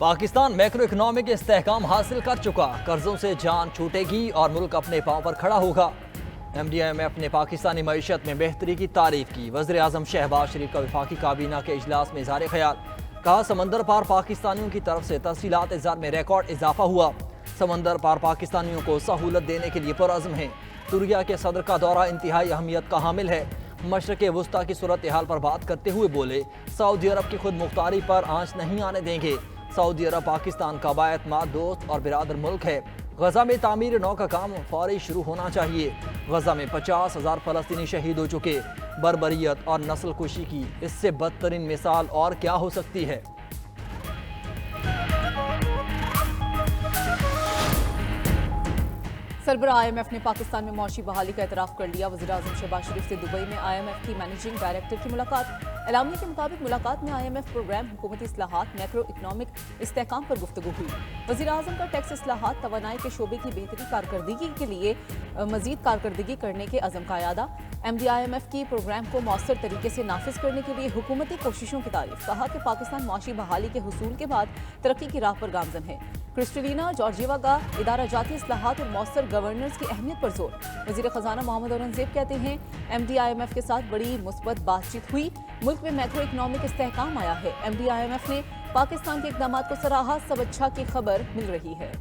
Pakistan macro economic استحکام حاصل کر چکا، قرضوں سے جان چھوٹے گی اور ملک اپنے پاؤں پر کھڑا ہوگا۔ MDIMF نے پاکستانی معیشت میں بہتری کی تعریف کی۔ وزیر اعظم شہباز شریف کا وفاقی کابینہ کے اجلاس میں اظہار خیال، کہا سمندر پار پاکستانیوں کی طرف سے ترسیلات زر میں ریکارڈ اضافہ ہوا۔ سمندر پار پاکستانیوں کو سہولت دینے کے لیے پرعزم ہیں۔ ترکیہ کے صدر کا دورہ انتہائی اہمیت کا حامل ہے۔ مشرق وسطیٰ کی صورتحال پر بات کرتے ہوئے بولے، سعودی عرب کی خود مختاری پر آنچ نہیں آنے دیں گے۔ سعودی عرب پاکستان کا بااعتماد دوست اور برادر ملک ہے۔ غزہ میں تعمیر نو کا کام فوری شروع ہونا چاہیے۔ غزہ میں 50,000 فلسطینی شہید ہو چکے۔ بربریت اور نسل کشی کی اس سے بدترین مثال اور کیا ہو سکتی ہے؟ سربراہ IMF نے پاکستان میں معاشی بحالی کا اعتراف کر لیا۔ وزیر اعظم شہباز شریف سے دبئی میں IMF کی مینیجنگ ڈائریکٹر کی ملاقات۔ اعلامیہ کے مطابق ملاقات میں IMF پروگرام، حکومتی اصلاحات، میکرو اکنامک استحکام پر گفتگو ہوئی۔ وزیر اعظم کا ٹیکس اصلاحات، توانائی کے شعبے کی بہتری کارکردگی کے لیے مزید کارکردگی کرنے کے عزم کا اعادہ۔ MDIMF کی پروگرام کو مؤثر طریقے سے نافذ کرنے کے لیے حکومتی کوششوں کی تعریف، کہا کہ پاکستان معاشی بحالی کے حصول کے بعد ترقی کی راہ پر گامزن ہے۔ کرسٹلینا جارجیوا کا ادارہ جاتی اصلاحات اور مؤثر گورننس کی اہمیت پر زور۔ وزیر خزانہ محمد اورنگزیب کہتے ہیں MDIMF کے ساتھ بڑی مثبت بات چیت ہوئی، ملک میں میکرو اکنامک استحکام آیا ہے۔ MDIMF نے پاکستان کے اقدامات کو سراہا، سب اچھا کی خبر مل رہی ہے۔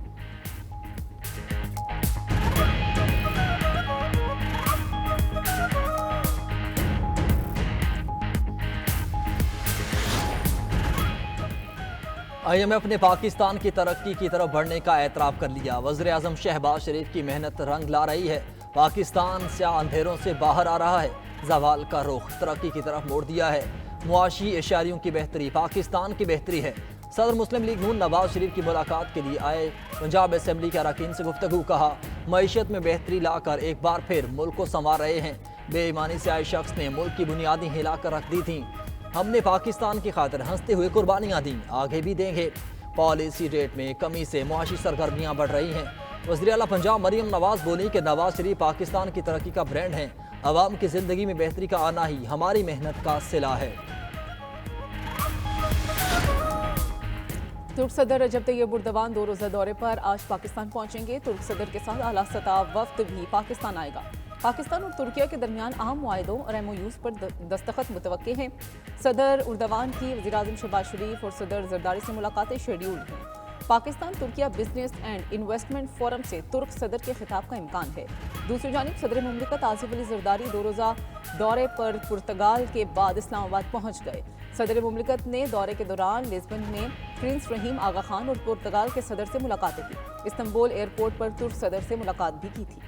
IMF نے پاکستان کی ترقی کی طرف بڑھنے کا اعتراف کر لیا۔ وزیر اعظم شہباز شریف کی محنت رنگ لا رہی ہے۔ پاکستان سیاہ اندھیروں سے باہر آ رہا ہے۔ زوال کا رخ ترقی کی طرف موڑ دیا ہے۔ معاشی اشاریوں کی بہتری پاکستان کی بہتری ہے۔ صدر مسلم لیگ نون نواز شریف کی ملاقات کے لیے آئے پنجاب اسمبلی کے اراکین سے گفتگو، کہا معیشت میں بہتری لا کر ایک بار پھر ملک کو سنوار رہے ہیں۔ بے ایمانی سے آئے شخص نے ملک کی بنیادیں ہلا کر رکھ دی تھیں۔ ہم نے پاکستان کی خاطر ہنستے ہوئے قربانیاں دیں، آگے بھی دیں گے۔ پالیسی ریٹ میں کمی سے معاشی سرگرمیاں بڑھ رہی ہیں۔ وزیر اعلیٰ پنجاب مریم نواز بولی کہ نواز شریف پاکستان کی ترقی کا برانڈ ہیں۔ عوام کی زندگی میں بہتری کا آنا ہی ہماری محنت کا صلہ ہے۔ ترک صدر رجب طیب اردوان 2 روزہ دورے پر آج پاکستان پہنچیں گے۔ ترک صدر کے ساتھ اعلیٰ سطح وفد بھی پاکستان آئے گا۔ پاکستان اور ترکیہ کے درمیان اہم معاہدوں اور MOUs پر دستخط متوقع ہیں۔ صدر اردوان کی وزیر اعظم شہباز شریف اور صدر زرداری سے ملاقاتیں شیڈیولڈ ہیں۔ Pakistan Türkiye business and investment forum سے ترک صدر کے خطاب کا امکان ہے۔ دوسری جانب صدر مملکت آصف علی زرداری 2 روزہ دورے پر پرتگال کے بعد اسلام آباد پہنچ گئے۔ صدر مملکت نے دورے کے دوران لزبن میں پرنس رحیم آغا خان اور پرتگال کے صدر سے ملاقاتیں کی۔ استنبول ایئرپورٹ پر ترک صدر سے ملاقات بھی کی تھی۔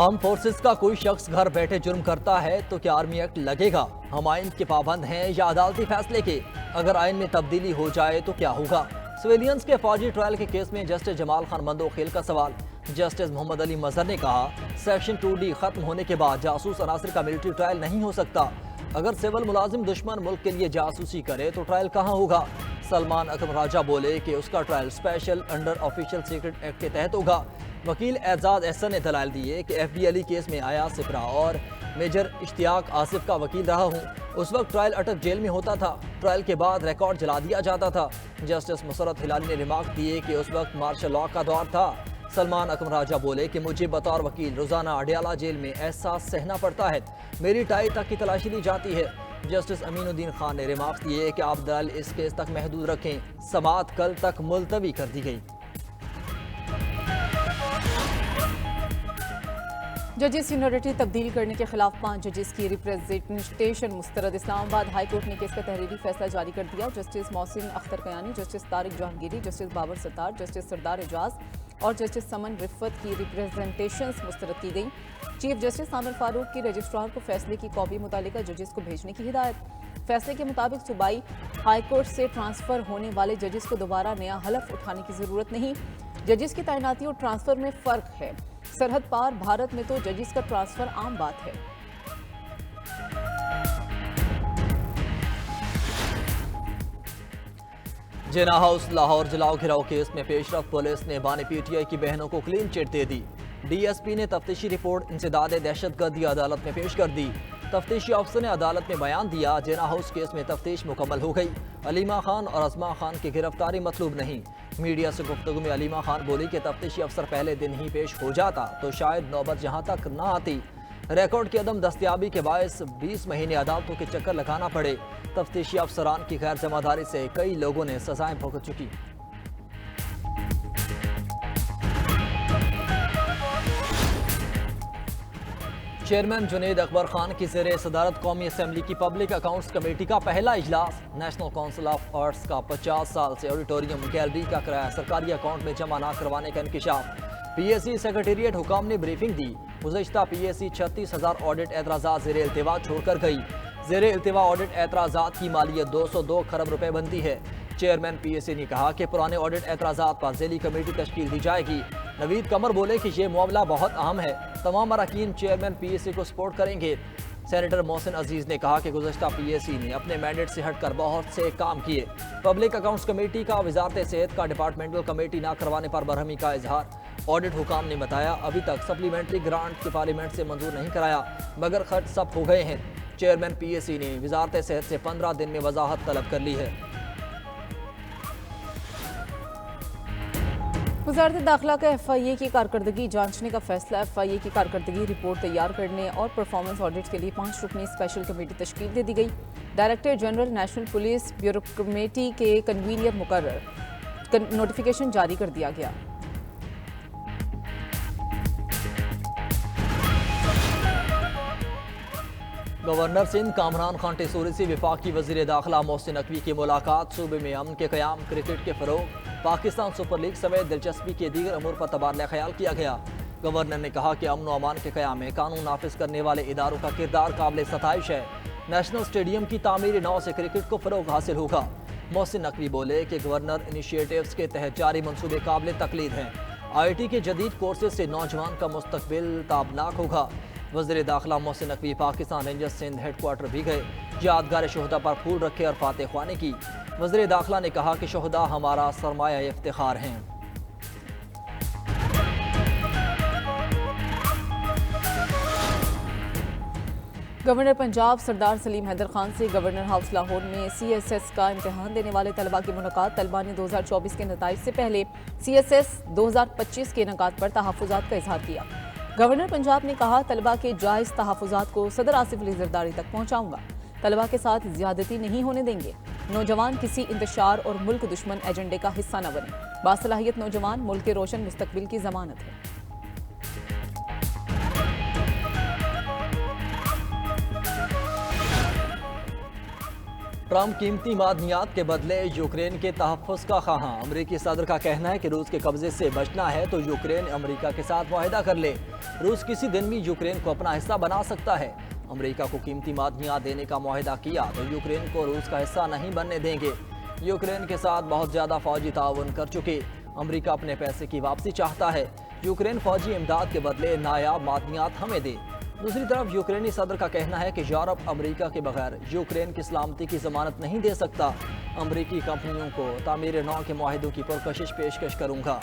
آرم فورسز کا کوئی شخص گھر بیٹھے جرم کرتا ہے تو کیا آرمی ایکٹ لگے گا؟ ہم آئین کے پابند ہیں یا عدالتی فیصلے کے؟ اگر آئین میں تبدیلی ہو جائے تو کیا ہوگا؟ سویلینز کے فوجی ٹرائل کے کیس میں جسٹس جمال خان مندوخیل کا سوال۔ جسٹس محمد علی مظہر نے کہا سیکشن 2D ختم ہونے کے بعد جاسوس عناصر کا ملٹری ٹرائل نہیں ہو سکتا۔ اگر سول ملازم دشمن ملک کے لیے جاسوسی کرے تو ٹرائل کہاں ہوگا؟ سلمان اکرم راجہ بولے کہ اس کا trial special under official secret act کے تحت ہوگا۔ وکیل اعزاز احسن نے دلائل دیے کہ FBLE کیس میں آیا سپرا اور میجر اشتیاق آصف کا وکیل رہا ہوں۔ اس وقت ٹرائل اٹک جیل میں ہوتا تھا۔ ٹرائل کے بعد ریکارڈ جلا دیا جاتا تھا۔ جسٹس مسرت ہلالی نے ریمارک دیے کہ اس وقت مارشل لاء کا دور تھا۔ سلمان اکرم راجہ بولے کہ مجھے بطور وکیل روزانہ اڈیالہ جیل میں احساس سہنا پڑتا ہے۔ میری ٹائی تک کی تلاشی لی جاتی ہے۔ جسٹس امین الدین خان نے ریمارکس دیے کہ آپ دلائل اس کیس تک محدود رکھیں۔ سماعت کل تک ملتوی کر دی گئی۔ ججز سینیورٹی تبدیل کرنے کے خلاف 5 ججز کی ریپریزنٹیشن مسترد۔ اسلام آباد ہائی کورٹ نے کیس کا تحریری فیصلہ جاری کر دیا۔ Justice Mohsin Akhtar Kayani, justice Tariq Jahangiri, justice Babar ستار، جسٹس سردار اعجاز اور جسٹس سمن رفت کی ریپریزنٹیشنز مسترد کی گئیں۔ چیف جسٹس عامر فاروق کی رجسٹرار کو فیصلے کی کاپی متعلقہ ججز کو بھیجنے کی ہدایت۔ فیصلے کے مطابق صوبائی ہائی کورٹ سے ٹرانسفر ہونے والے ججز کو دوبارہ نیا حلف اٹھانے کی ضرورت نہیں۔ ججز کی تعیناتی اور ٹرانسفر میں فرق ہے۔ سرحد پار بھارت میں تو ججز کا ٹرانسفر عام بات ہے۔ جناح ہاؤس لاہور جلاؤ گھراؤ کیس میں پیش رفت، پولیس نے بانی PTI کی بہنوں کو کلین چٹ دے دی۔ DSP نے تفتیشی رپورٹ انسداد دہشت گردی عدالت میں پیش کر دی۔ تفتیشی افسر نے عدالت میں بیان دیا جینا ہاؤس کیس میں تفتیش مکمل ہو گئی، علیمہ خان اور عظمہ خان کی گرفتاری مطلوب نہیں۔ میڈیا سے گفتگو میں علیمہ خان بولی کہ تفتیشی افسر پہلے دن ہی پیش ہو جاتا تو شاید نوبت جہاں تک نہ آتی۔ ریکارڈ کی عدم دستیابی کے باعث 20 مہینے عدالتوں کے چکر لگانا پڑے۔ تفتیشی افسران کی غیر ذمہ داری سے کئی لوگوں نے سزائیں بھگت چکی۔ چیئرمین جنید اکبر خان کی زیر صدارت قومی اسمبلی کی پبلک اکاؤنٹس کمیٹی کا پہلا اجلاس۔ نیشنل کونسل آف آرٹس کا 50 سال سے آڈیٹوریم گیلری کا کرایہ سرکاری اکاؤنٹ میں جمع نہ کروانے کا انکشاف۔ پی ایس سی سیکریٹریٹ حکام نے بریفنگ دی۔ گزشتہ پی ایس سی 36,000 آڈٹ اعتراضات زیر التوا چھوڑ کر گئی۔ زیر التوا آڈٹ اعتراضات کی مالیت 202 کروڑ روپے بنتی ہے۔ چیئرمین پی ایس سی نے کہا کہ پرانے آڈٹ اعتراضات پر ذیلی کمیٹی تشکیل دی جائے گی۔ نوید قمر بولے کہ یہ معاملہ بہت اہم ہے، تمام اراکین چیئرمین پی ایس سی کو سپورٹ کریں گے۔ سینیٹر محسن عزیز نے کہا کہ گزشتہ پی ایس سی نے اپنے مینڈیٹ سے ہٹ کر بہت سے کام کیے۔ پبلک اکاؤنٹس کمیٹی کا وزارت صحت کا ڈپارٹمنٹل کمیٹی نہ کروانے پر برہمی کا اظہار۔ آڈٹ حکام نے بتایا ابھی تک سپلیمنٹری گرانٹ کی پارلیمنٹ سے منظور نہیں کرایا مگر خرچ سب ہو گئے ہیں۔ چیئرمین پی ایس سی نے وزارت صحت سے 15 دن میں وضاحت طلب کر لی ہے۔ وزارت داخلہ کا ایف آئی اے کی کارکردگی جانچنے کا فیصلہ۔ ایف آئی اے کی کارکردگی رپورٹ تیار کرنے اور پرفارمنس آڈٹ کے لیے 5 رکنی اسپیشل کمیٹی تشکیل دے دی گئی۔ Director general national police bureau committee کے کنوینر مقرر، نوٹیفیکیشن جاری کر دیا گیا۔ گورنر سندھ کامران خان ٹیسوری سے وفاقی وزیر داخلہ محسن نقوی کی ملاقات۔ صوبے میں امن کے قیام، کرکٹ کے فروغ، پاکستان سپر لیگ سمیت دلچسپی کے دیگر امور پر تبادلہ خیال کیا گیا۔ گورنر نے کہا کہ امن و امان کے قیام میں قانون نافذ کرنے والے اداروں کا کردار قابل ستائش ہے۔ نیشنل اسٹیڈیم کی تعمیر نو سے کرکٹ کو فروغ حاصل ہوگا۔ محسن نقوی بولے کہ گورنر انیشیٹوز کے تحت جاری منصوبے قابل تقلید ہیں۔ آئی ٹی کے جدید کورسز سے نوجوان کا مستقبل تابناک ہوگا۔ وزیر داخلہ Mohsin Naqvi Pakistan rangers Sindh head quarter بھی گئے، یادگار شہداء پر پھول رکھے اور فاتح خوانی کی۔ وزیر داخلہ نے کہا کہ شہداء ہمارا سرمایہ افتخار ہیں۔ گورنر پنجاب سردار سلیم حیدر خان سے گورنر ہاؤس لاہور میں سی ایس ایس کا امتحان دینے والے طلباء کی ملاقات۔ طلباء نے 2024 کے نتائج سے پہلے سی ایس ایس 2025 کے انعقاد پر تحفظات کا اظہار کیا۔ گورنر پنجاب نے کہا طلباء کے جائز تحفظات کو صدر آصف علی زرداری تک پہنچاؤں گا۔ طلباء کے ساتھ زیادتی نہیں ہونے دیں گے۔ نوجوان کسی انتشار اور ملک دشمن ایجنڈے کا حصہ نہ بنے۔ باصلاحیت نوجوان ملک کے روشن مستقبل کی ضمانت ہے۔ ٹرمپ قیمتی معدنیات کے بدلے یوکرین کے تحفظ کا خواہاں۔ امریکی صدر کا کہنا ہے کہ روس کے قبضے سے بچنا ہے تو یوکرین امریکہ کے ساتھ معاہدہ کر لے۔ روس کسی دن بھی یوکرین کو اپنا حصہ بنا سکتا ہے۔ امریکہ کو قیمتی معدنیات دینے کا معاہدہ کیا تو یوکرین کو روس کا حصہ نہیں بننے دیں گے۔ یوکرین کے ساتھ بہت زیادہ فوجی تعاون کر چکے۔ امریکہ اپنے پیسے کی واپسی چاہتا ہے۔ یوکرین فوجی امداد کے بدلے نایاب معدنیات ہمیں دے۔ دوسری طرف یوکرینی صدر کا کہنا ہے کہ یورپ امریکہ کے بغیر یوکرین کی سلامتی کی ضمانت نہیں دے سکتا۔ امریکی کمپنیوں کو تعمیر نو کے معاہدوں کی پرکشش پیشکش کروں گا۔